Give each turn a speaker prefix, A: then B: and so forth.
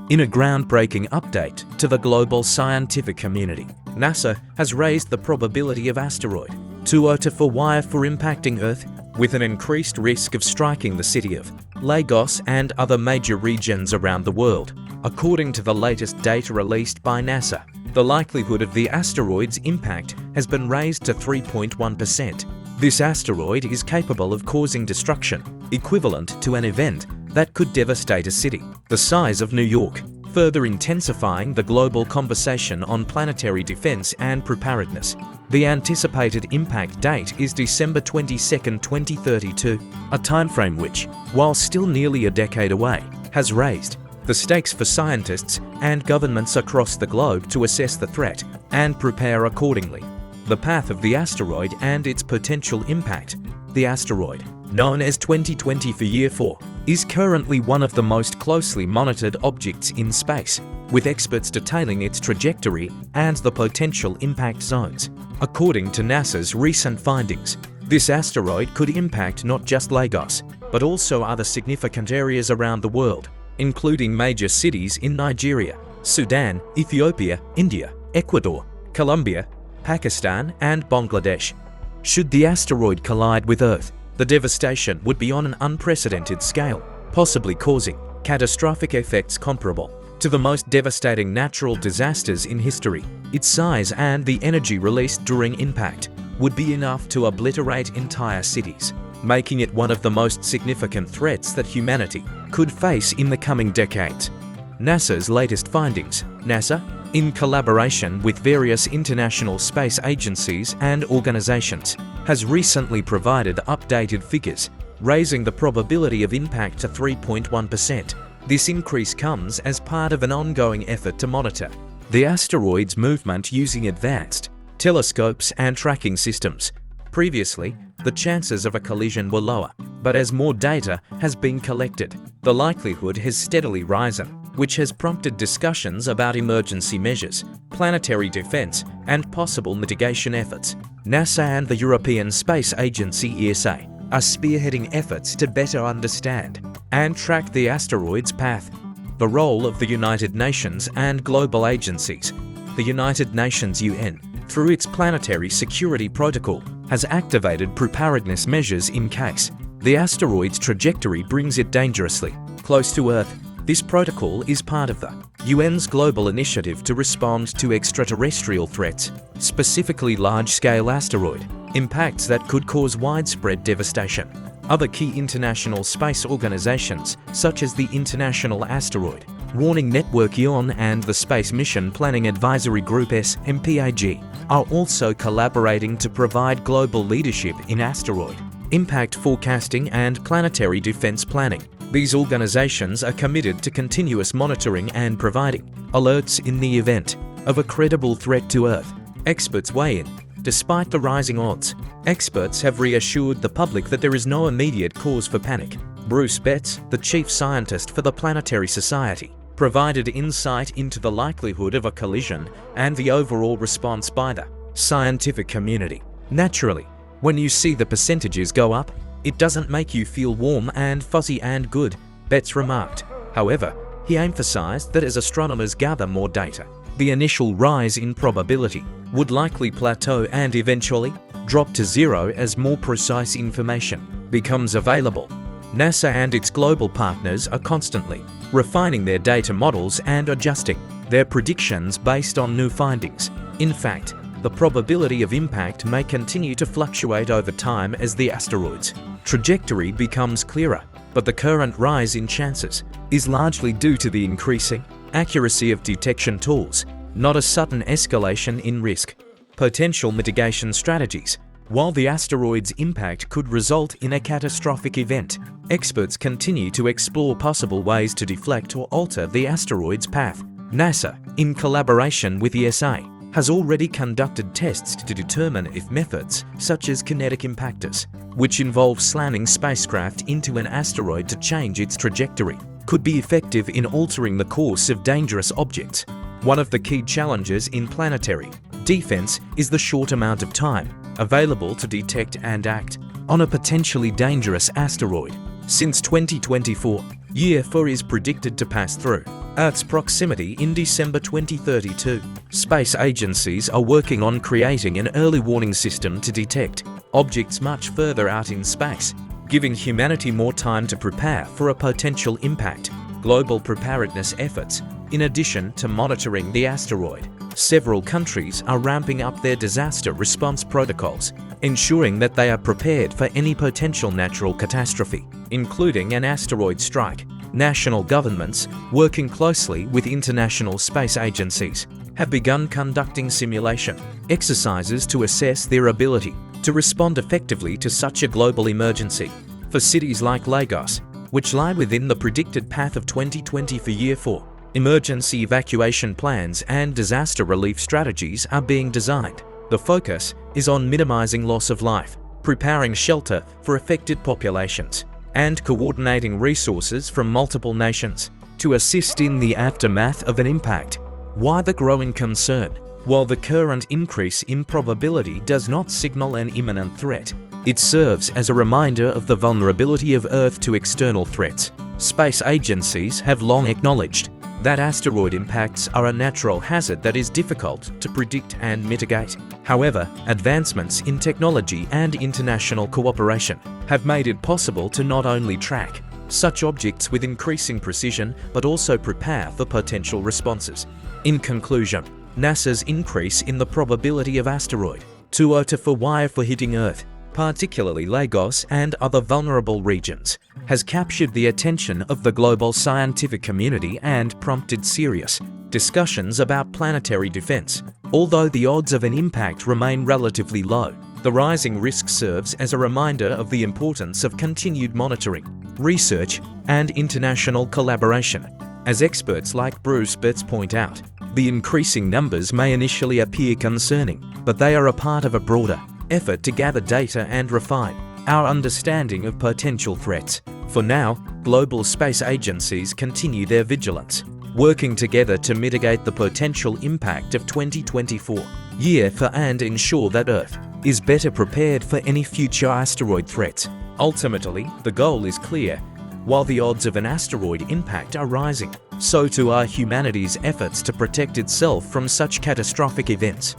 A: In a groundbreaking update to the global scientific community, NASA has raised the probability of asteroid 2024 for impacting Earth with an increased risk of striking the city of Lagos and other major regions around the world. According to the latest data released by NASA, the likelihood of the asteroid's impact has been raised to 3.1%. This asteroid is capable of causing destruction equivalent to an event that could devastate a city the size of New York, further intensifying the global conversation on planetary defense and preparedness. The anticipated impact date is December 22, 2032, a timeframe which, while still nearly a decade away, has raised the stakes for scientists and governments across the globe to assess the threat and prepare accordingly. The path of the asteroid and its potential impact. The asteroid, known as 2020 for Year 4, is currently one of the most closely monitored objects in space, with experts detailing its trajectory and the potential impact zones. According to NASA's recent findings, this asteroid could impact not just Lagos, but also other significant areas around the world, including major cities in Nigeria, Sudan, Ethiopia, India, Ecuador, Colombia, Pakistan, and Bangladesh. Should the asteroid collide with Earth, the devastation would be on an unprecedented scale, possibly causing catastrophic effects comparable to the most devastating natural disasters in history. Its size and the energy released during impact would be enough to obliterate entire cities, making it one of the most significant threats that humanity could face in the coming decades. NASA's latest findings. NASA, in collaboration with various international space agencies and organizations, has recently provided updated figures, raising the probability of impact to 3.1%. This increase comes as part of an ongoing effort to monitor the asteroid's movement using advanced telescopes and tracking systems. Previously, the chances of a collision were lower, but as more data has been collected, the likelihood has steadily risen, which has prompted discussions about emergency measures, planetary defense, and possible mitigation efforts. NASA and the European Space Agency (ESA) are spearheading efforts to better understand and track the asteroid's path. The role of the United Nations and global agencies. The United Nations (UN), through its Planetary Security Protocol, has activated preparedness measures in case the asteroid's trajectory brings it dangerously close to Earth. This protocol is part of the UN's global initiative to respond to extraterrestrial threats, specifically large-scale asteroid impacts that could cause widespread devastation. Other key international space organizations, such as the International Asteroid Warning Network (ION) and the Space Mission Planning Advisory Group (SMPAG), are also collaborating to provide global leadership in asteroid impact forecasting and planetary defense planning. These organizations are committed to continuous monitoring and providing alerts in the event of a credible threat to Earth. Experts weigh in. Despite the rising odds, experts have reassured the public that there is no immediate cause for panic. Bruce Betts, the chief scientist for the Planetary Society, provided insight into the likelihood of a collision and the overall response by the scientific community. Naturally, when you see the percentages go up, it doesn't make you feel warm and fuzzy and good, Betts remarked. However, he emphasized that as astronomers gather more data, the initial rise in probability would likely plateau and eventually drop to zero as more precise information becomes available. NASA and its global partners are constantly refining their data models and adjusting their predictions based on new findings. In fact, the probability of impact may continue to fluctuate over time as the asteroid's trajectory becomes clearer, but the current rise in chances is largely due to the increasing accuracy of detection tools, not a sudden escalation in risk. Potential mitigation strategies. While the asteroid's impact could result in a catastrophic event, experts continue to explore possible ways to deflect or alter the asteroid's path. NASA, in collaboration with ESA, has already conducted tests to determine if methods such as kinetic impactors, which involve slamming spacecraft into an asteroid to change its trajectory, could be effective in altering the course of dangerous objects. One of the key challenges in planetary defense is the short amount of time available to detect and act on a potentially dangerous asteroid. Since 2024, Year 4 is predicted to pass through Earth's proximity in December 2032. Space agencies are working on creating an early warning system to detect objects much further out in space, giving humanity more time to prepare for a potential impact. Global preparedness efforts, in addition to monitoring the asteroid, several countries are ramping up their disaster response protocols, ensuring that they are prepared for any potential natural catastrophe, including an asteroid strike. National governments, working closely with international space agencies, have begun conducting simulation exercises to assess their ability to respond effectively to such a global emergency. For cities like Lagos, which lie within the predicted path of 2020 for Year 4, emergency evacuation plans and disaster relief strategies are being designed. The focus is on minimizing loss of life, preparing shelter for affected populations, and coordinating resources from multiple nations to assist in the aftermath of an impact. Why the growing concern? While the current increase in probability does not signal an imminent threat, it serves as a reminder of the vulnerability of Earth to external threats. Space agencies have long acknowledged that asteroid impacts are a natural hazard that is difficult to predict and mitigate. However, advancements in technology and international cooperation have made it possible to not only track such objects with increasing precision, but also prepare for potential responses. In conclusion, NASA's increase in the probability of asteroid 2024 for hitting Earth, particularly Lagos and other vulnerable regions, has captured the attention of the global scientific community and prompted serious discussions about planetary defense. Although the odds of an impact remain relatively low, the rising risk serves as a reminder of the importance of continued monitoring, research, and international collaboration. As experts like Bruce Betts point out, the increasing numbers may initially appear concerning, but they are a part of a broader effort to gather data and refine our understanding of potential threats. For now, global space agencies continue their vigilance, working together to mitigate the potential impact of 2024 Year 4 and ensure that Earth is better prepared for any future asteroid threats. Ultimately, the goal is clear. While the odds of an asteroid impact are rising, so too are humanity's efforts to protect itself from such catastrophic events.